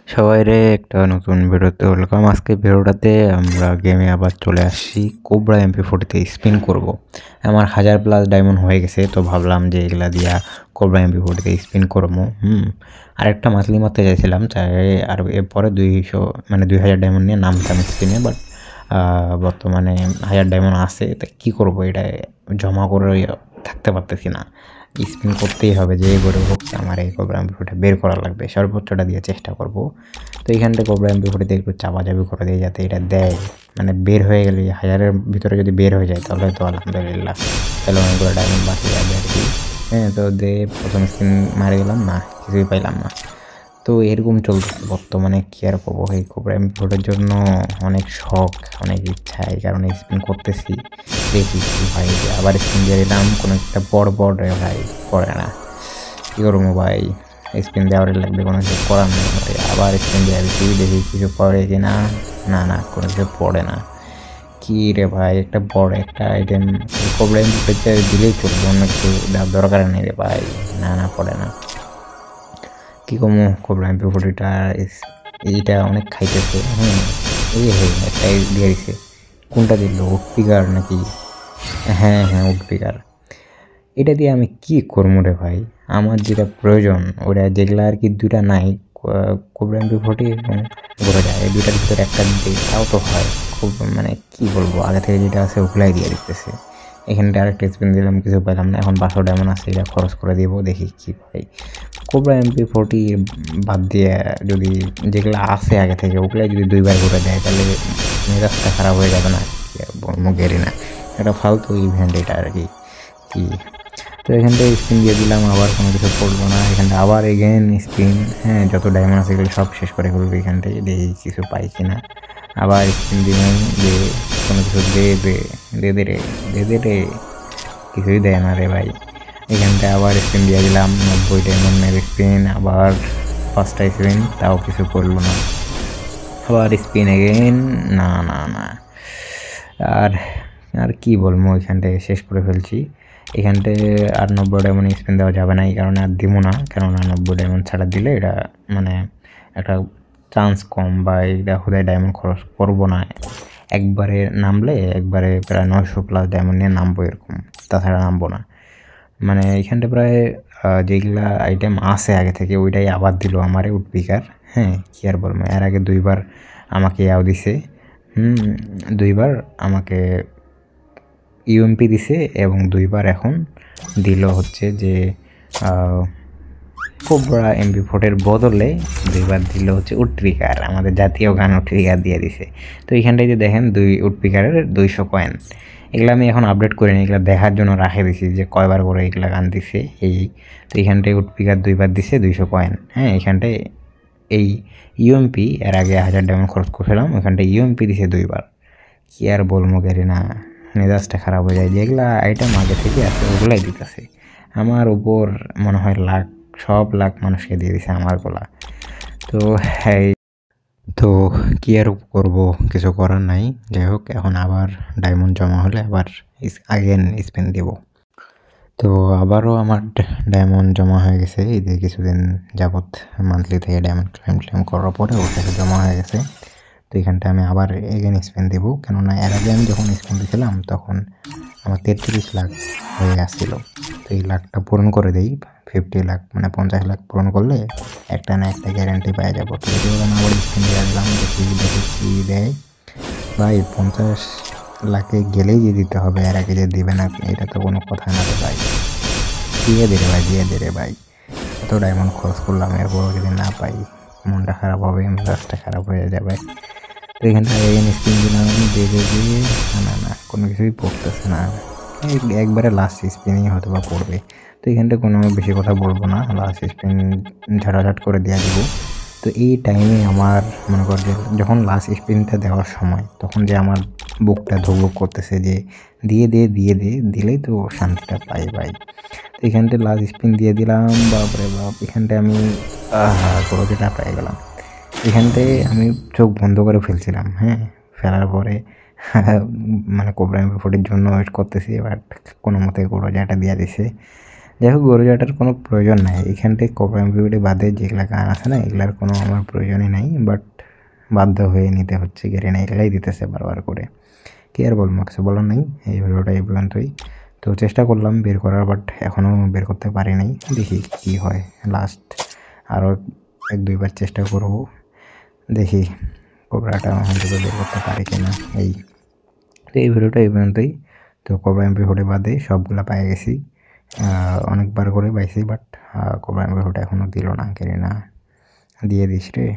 সবাইরে একটা নতুন ভিডিওতে ওয়েলকাম। আজকে ভিডিওটাতে আমরা গেমে আবার চলে আসছি। কোবরা MP40 স্পিন করব। আমার 1000+ ডায়মন্ড হয়ে গেছে, তো ভাবলাম যে এগুলা দিয়া কোবরা MP40 স্পিন করবো। আরেকটা মাছলি মারতে চাইছিলাম, চাই আর এরপরে 200 মানে 2000 ডায়মন্ড নিয়ে নামতাম স্পিনে, বাট বর্তমানে 1000 ডায়মন্ড আছে, তা কী করবো, এটা জমা করে থাকতে পারতেছি না। স্পিন করতেই হবে, যে করে হোক আমার এই কোবরা MP40 বের করা লাগবে, সর্বোচ্চটা দিয়ে চেষ্টা করব। তো এইখানটা কোবরা MP40 একটু চাপাচাপি করে দিয়ে যাতে এটা দেয়, মানে বের হয়ে গেলে 1000-এর ভিতরে যদি বের হয়ে যায় তাহলে তো আলহামদুলিল্লাহ, তাহলে অনেকগুলো ডায়মন্ড বাকি যাবে আর কি। হ্যাঁ, তো প্রথম স্পিন মারে গেলাম না, কিছুই পাইলাম না। তো এরকম চলতেছে বর্তমানে, কি আর করবো। এই কোবরা MP40 জন্য অনেক শখ, অনেক ইচ্ছা, এই কারণে স্পিন করতেছি। দেখি কি ভাই, আবার স্পিন দিয়ে দিলাম, কোনো একটা বড় রে ভাই, পড়ে না। কী করবো ভাই, স্পিন দেওয়ার লাগবে, কোনো কিছু করার নেই ভাই। আবার স্পিন দেওয়া দিচ্ছি, দেখি কিছু পড়ে কি না। না, কোনো কিছু পড়ে না। কী রে ভাই, একটা বড় একটা আইটেম কোবরা MP40 দিলেই চলবে, অন্য কিছু দেওয়ার দরকার নেই রে ভাই। না, পড়ে না। কী কমো, কোবরা MP40টা এইটা অনেক খাইতেছে। এই একটাই দিয়ে দিছে। কোনটা দিল, উডপিকার নাকি? হ্যাঁ, উডপিকার। এটা দিয়ে আমি কি করবো রে ভাই, আমার যেটা প্রয়োজন ওটা যেগুলা আর কি দুইটা নাই, কোবরা MP40 এবং ঘোড়া, এই দুইটার ভিতরে একটা দিই তাও তো হয়। খুব মানে কি বলবো, আগে থেকে যেটা আছে ওগুলাই দিয়ে দিতেছে। এখানে ডাইরেক্ট স্পিন দিলাম, কিছু পেলাম না। এখন 500 ডায়মন্ড আছে, এটা খরচ করে দিব, দেখি কি পাই। কোবরা MP40 বাদ দিয়ে যদি যেগুলো আছে আগে থেকে ওগুলাই যদি 2বার করে দেয় তাহলে মেজাজটা খারাপ হয়ে যাবে না? মুখেরই না, একটা ফালতু ইভেন্ট এটা আর কি। তো এখানটায় স্পিন দিয়ে দিলাম, আবার কোনো কিছু পড়লো না। এখানটা আবার এগেন স্পিন, যত ডায়মন্ড আছে এগুলো সব শেষ করে ফেলবো এখানটায়, দেখি কিছু পাই কিনা। আবার স্পিন দিলাম, যে কোনো কিছু দে রে, কিছুই দেয় না রে ভাই। এখানটায় আবার স্পিন দিয়ে দিলাম, 90 ডায়মন্ডের স্পিন, আবার 5টা স্পিন, তাও কিছু করলো না। আবার স্পিন এগেন, না। আর কি বলবো, এখানটায় শেষ করে ফেলছি। এখানটায় আর 90 ডায়মন্ড স্পিন দেওয়া যাবে না, এই কারণে আর দিব না। কেননা 90 ডায়মন্ড ছাড়া দিলে এটা মানে একটা চান্স কম, বা এটা হুদায় ডায়মন্ড খরচ করবো না। একবারে নামলে একবারে প্রায় 900+ ডায়মন্ড নিয়ে নামবো এরকম, তাছাড়া নামবো না। মানে এইখানটা প্রায় যেগুলা আইটেম আছে আগে থেকে ওইটাই আবার দিল আমারে উডপিকার। কি আর বলবো, এর আগে 2বার আমাকে ইয়াও দিছে, 2বার আমাকে ইউএমপি দিছে, এবং 2বার এখন দিল হচ্ছে যে কোবরা MP40 বদলে 2বার দিল হচ্ছে উডপিকার, আমাদের জাতীয় গান উডপিকার দিয়ে দিছে। তো এইখানটায় যে দেখেন 2 উডপিকারের 200 কয়েন, এগুলো আমি এখন আপডেট করিনি, এগুলো দেখার জন্য রাখে দিছি যে কয়বার করে এগুলো গান দিছে এই। তো এইখানটায় উডপিকার 2বার দিছে 200 কয়েন। এইখানটায় এই ইউএমপি এর আগে 1000 ডায়মন্ড খরচ করছিলাম, ওইখানটায় ইউএমপি দিছে 2বার। কি আর বলবো গেরি না, মেজাজটা খারাপ হয়ে যায়। যেগুলা আইটেম আগে থেকে আছে ওগুলাই দিতেছে, আমার উপর মনে হয় সব লাখ মানুষকে দিয়ে দিছে আমার গলা। তো তো কি আর করবো, কিছু করার নাই। যাই হোক, এখন আবার ডায়মন্ড জমা হলে আবার আগেন স্পিন দেব। তো আবারও আমার ডায়মন্ড জমা হয়ে গেছে, এই যে কিছুদিন যাবৎ মান্থলি থেকে ডায়মন্ড ক্লেম করার পরে ওর কাছে জমা হয়ে গেছে। তো এখানটা আমি আবার এগেন স্পিন দেবো, কেননা এর আগে আমি যখন স্পিন দিয়েছিলাম তখন আমার 33 লাখ হয়ে আসছিলো। তো এই লাখটা পূরণ করে দিই, 50 লাখ মানে 50 লাখ পূরণ করলে একটা না একটা গ্যারান্টি পেয়ে যাবো। তো এটি আমি আবার স্পিন দিয়ে দিলাম, দেখি কি দেয় ভাই। 50 লাখে গেলেই যে দিতে হবে, এর আগে যে দিবে না এটা তো কোনো কথা না রে ভাই। দিয়ে দে রে ভাই, এত ডায়মন্ড খরচ করলাম, এরপরও যদি না পাই মনটা খারাপ হবে, মেজাজটা খারাপ হয়ে যাবে। তো এখানটা এগেন স্পিন দিলাম, দেখে দিয়ে না কোনো কিছুই পড়তেছে না। একবারে লাস্ট স্পিনেই হয়তো বা পড়বে। তো এখানটা কোনো বেশি কথা বলবো না, লাস্ট স্পিন ঝাড়াঝাট করে দেওয়া দিব। তো এই টাইমে আমার মনে কর যে যখন লাস্ট স্পিনটা দেওয়ার সময়, তখন যে আমার বুকটা ধুকবুক করতেছে যে দিয়ে দিলেই তো শান্তিটা পাই ভাই। তো এখানটা লাস্ট স্পিন দিয়ে দিলাম, বাপরে বাপ, এখানটায় আমি গরুটা পেয়ে গেলাম। এখানটায় আমি চোখ বন্ধ করে ফেলছিলাম, ফেলার পরে মানে কোবরা MP40 জন্য ওয়েট করতেছি, বাট কোনো মতে গরুজাটা দিয়ে দিছে। যাই হোক গরুজাটার কোনো প্রয়োজন নাই, এখান থেকে কোবরা এমপি বাদে যেগুলা গান আছে না এগুলার কোনো আমার প্রয়োজনই নাই, বাট বাধ্য হয়ে নিতে হচ্ছে, গেরিনা এগুলাই দিতেছে বারবার করে, কি আর বলবো, কিছু বলার নেই। এই ভিডিওটা এই পর্যন্তই। তো চেষ্টা করলাম বের করার, বাট এখনও বের করতে পারি নাই, দেখি কি হয়। লাস্ট আরও 1-2 বার চেষ্টা করব, দেখি কোবরাটা অন্তত বের করতে পারি কিনা। তো এই ভিডিওটা এই পর্যন্তই। তো কোবরা এমপি40 বাদে সবগুলা পেয়ে গেছি, অনেকবার করে পাইছি, বাট কোবরা এমপি40 এখনও দিল না, গেরিনা দিয়ে দিস রে।